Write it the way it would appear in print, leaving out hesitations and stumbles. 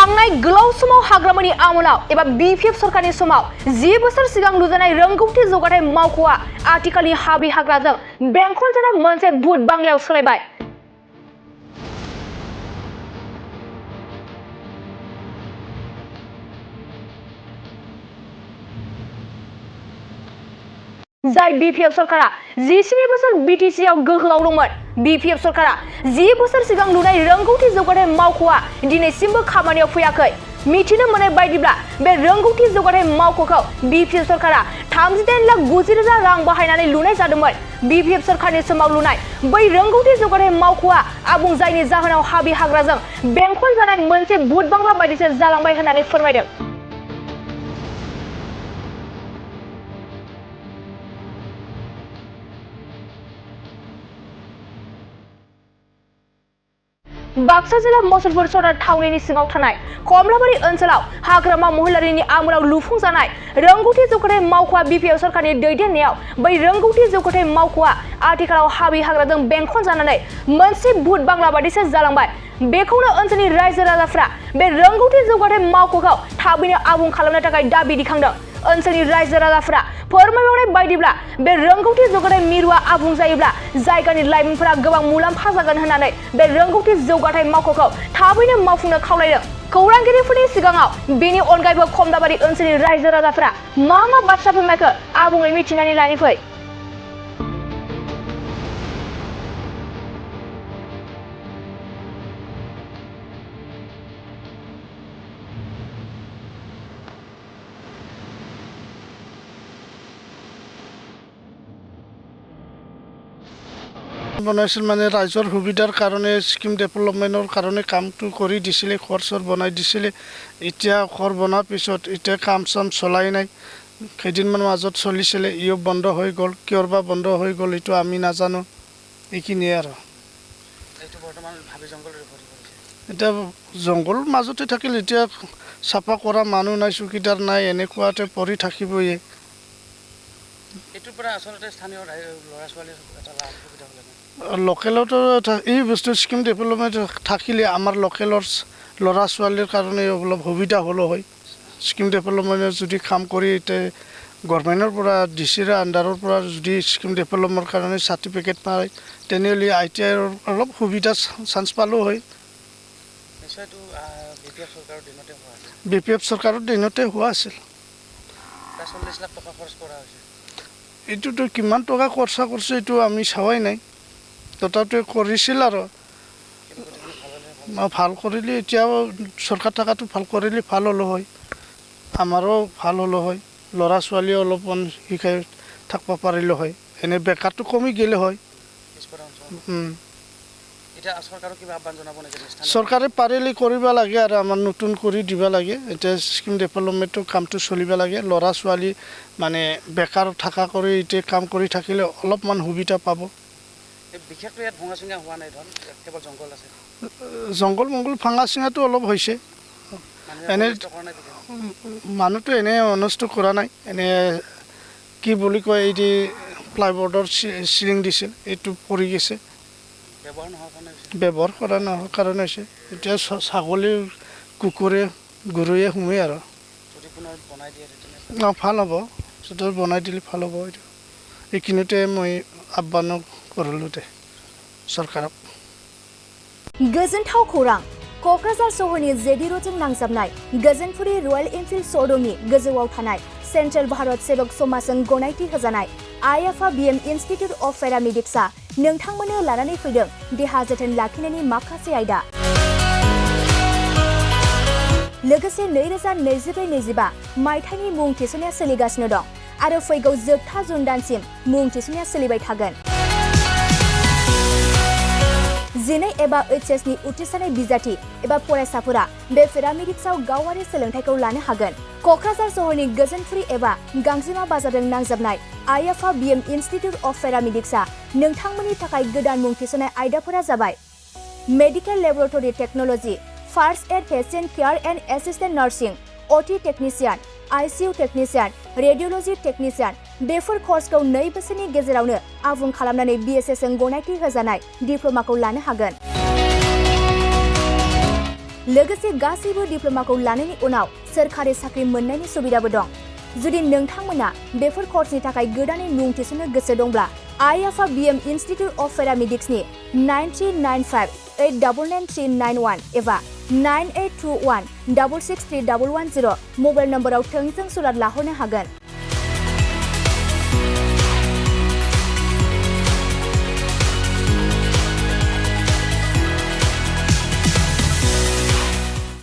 थांनाय गोलाव समाव हाग्रामानि आमोलाव एबा बिपिएफ सरकारनि समाव 10 बोसोर सिगां लुजानाय रोंगौथि जौगाथाय मावख'आ आथिखालनि हाबि हाग्राजों बेंखन जानाय मोनसे भुट बांलायाव सोलायबाय। जाय बिपिएफ सरकारा 17 बोसोर बिटिसिआव गोहोआव दंमोन। बिपिएफ सरकारा 10 बोसोर सिगां लुनाय रोंगौथि जौगाथाय मावख'आ दिनैसिमबो खामानियाव फैयाखै। मिथिनो मोननाय बायदिब्ला बे रोंगौथि जौगाथाय मावख'खौ बिपिएफ सरकारा 38,90,000 रां बाहायनानै लुनाय जादोंमोन। बिपिएफ सरकारनि समाव लुनाय बै रोंगौथि जौगाथाय मावख'आ आबुं जायनि जाहोनाव हाबि हाग्राजों बेंखन जानाय मोनसे भुट बांला बायदिसो जालांबाय होननानै फोरमायदों। बाक्सा जिल्ला मुसलपुर सदर टाउननि सिङाव थानाय कमलाबारि ओनसोलाव हाग्रामा महिलारिनि आमोलाव लुफुंजानाय रोंगौथि जौगाथाय मावख'आ बिपिएफ सरकारनि दैदेननायाव बै रोंगौथि जौगाथाय मावख'आ आथिखालाव हाबि हाग्राजों बेंखन जानानै मोनसे भुट बांला बायदिसो जालांबाय। बेखौनो ओनसोलनि रायजो राजाफ्रा बे रोंगौथि जौगाथाय मावख'खौ थाबैनो आबुं खालामनो थाखाय दाबि दिखांदों। ओनसोलनि रायजो राजाफ्रा फोरमायहरनाय बायदिब्ला बे रोंगौथि जौगाथाय मिरुआ आबुं जायोब्ला जायगानि लाइमोनफोरा गोबां मुलाम्फा जागोन होननानै बे रोंगौथि जौगाथाय मावख'खौ थाबैनो मावफुंनो खावलायदों। खौरांगिरिफोरनि सिगाङाव बेनि अनगायैबो खमदाबारि ओनसोलनि रायजो राजाफ्रा मा बाथ्रा फोरमायखो आबुङै मिथिनानै लानि फै। বনাইছিল মানে ৰাইজৰ সুবিধাৰ কাৰণে স্কিম ডেভেলপমেণ্টৰ কাৰণে কামটো কৰি দিছিলে, ঘৰ চৰ বনাই দিছিলে। এতিয়া ঘৰ বনাৰ পিছত এতিয়া কাম চাম চলাই নাই। কেইদিনমান মাজত চলিছিলে, ইও বন্ধ হৈ গ'ল। কিয় বা বন্ধ হৈ গ'ল এইটো আমি নাজানো। এইখিনিয়ে আৰু এতিয়া জংঘল মাজতে থাকিল। এতিয়া চাফা কৰা মানুহ নাই, চকীদাৰ নাই, এনেকুৱাতে পৰি থাকিবই। এইটোৰ পৰা আচলতে স্থানীয় ল'ৰা ছোৱালীৰ এটা লাভ সুবিধা হ'লে লোকেলতো এই বস্তু স্কিম ডেভেলপমেণ্ট থাকিলে আমাৰ লোকেলৰ ল'ৰা ছোৱালীৰ কাৰণে অলপ সুবিধা হ'লো হয়। স্কিম ডেভেলপমেণ্টৰ যদি কাম কৰি এতিয়া গভৰ্ণমেণ্টৰ পৰা ডিচিৰ আণ্ডাৰৰ পৰা যদি স্কিম ডেভেলপমেণ্টৰ কাৰণে চাৰ্টিফিকেট পায় তেনেহ'লে ITIৰ অলপ সুবিধা চান্স পালোঁ হয়। নিশ্চয়তো বিপিএফ চৰকাৰৰ দিনতে হোৱা আছিল। বিপিএফ চৰকাৰৰ দিনতে হোৱা আছিল। 40 লাখ টকা খৰচ কৰা হৈছে। এইটোতো কিমান টকা খৰচা কৰিছে এইটো আমি চাৱাই নাই। তথাপিও কৰিছিল আৰু ভাল কৰিলে এতিয়াও চৰকাৰ থকাটো ভাল কৰিলে ভাল হ'লো হয়। আমাৰো ভাল হ'লো হয়। ল'ৰা ছোৱালীও অলপমান শিকাই থাকিব পাৰিলোঁ হয়। এনে বেকাৰটো কমি গ'লে হয়। চৰকাৰে পাৰিলে কৰিব লাগে আৰু আমাৰ নতুন কৰি দিব লাগে। এতিয়া স্কিম ডেভেলপমেণ্টৰ কামটো চলিব লাগে। ল'ৰা ছোৱালী মানে বেকাৰ থকা কৰি এতিয়া কাম কৰি থাকিলে অলপমান সুবিধা পাব। বিশেষকৈ ইয়াত ভঙা চিঙা হোৱা নাই, কেৱল জংঘল আছে। জংঘল মংগল ভাঙা চিঙাটো অলপ হৈছে। এনে মানুহটো এনে অনিষ্ট কৰা নাই। এনে কি বুলি কয় এই যে প্লাইবোৰ্ডৰ চিলিং দিছিল এইটো পৰি গৈছে। ব্যৱহাৰ কৰা নোহোৱাৰ কাৰণে হৈছে। এতিয়া ছাগলী কুকুৰে গৰুৱে সোমাই আৰু ভাল হ'ব। যদি বনাই দিলে ভাল হ'ব। এইটো এইখিনিতে মই আহ্বান কৰিলোঁ দে सरकाराव। गोजोनथाव खौरां क'क्राझार सहरनि जेडि र'डजों नांजाबनाय गोजोनपुरी रयेल एनफिल्ड श'रुमनि गोजौआव थानाय सेन्ट्रेल भारत सेबक समाजजों गनायथि होजानाय IFABM इन्स्टिट्युट अफ पेरामेडिक्सआ नोंथांमोननो लानानै फैदों देहा जोथोन लाखिनायनि माखासे आयदा। लोगोसे 2024-25 मायथाइनि मुं थिसननाया सोलिगासिनो दं आरो फैगौ जोबथा जुन दानसिम मुं थिसननाया सोलिबाय थागोन। 12 एबा HS नि उथ्रिसारनाय बिजाथि एबा फरायसाफोरा बे पेरामेडिक्सआव गावारि सोलोंथायखौ लानो हागोन। क'क्राझार सहरनि गोजोनपुरी एबा गांजिमा बाजारजों नांजाबनाय IFABM इन्स्टिट्युट अफ पेरामेडिक्सआ नोंथांमोननि थाखाय गोदान मुं थिसननाय आयदाफोरा जाबाय medical laboratory technology, first aid patient care and assistant nursing, OT technician, ICU technician, radiology technician. बेफोर कर्सखौ 2 बोसोरनि गेजेरावनो आबुं खालामनानै BSS जों गनायथि होजानाय डिप्ल'माखौ लानो हागोन। लोगोसे गासैबो डिप्ल'माखौ लानायनि उनाव सोरखारि साख्रि मोननायनि सुबिदाबो दं। जुदि नोंथांमोना बेफोर कर्सनि थाखाय गोदानै मुं थिसननो गोसो दंब्ला आइ-आफा BM इनस्टिट्युट अफ पेरामेडिक्सनि 9395899391 एबा 9821663110 मबाइल नम्बराव थोंजों सुलाद लाहरनो हागोन।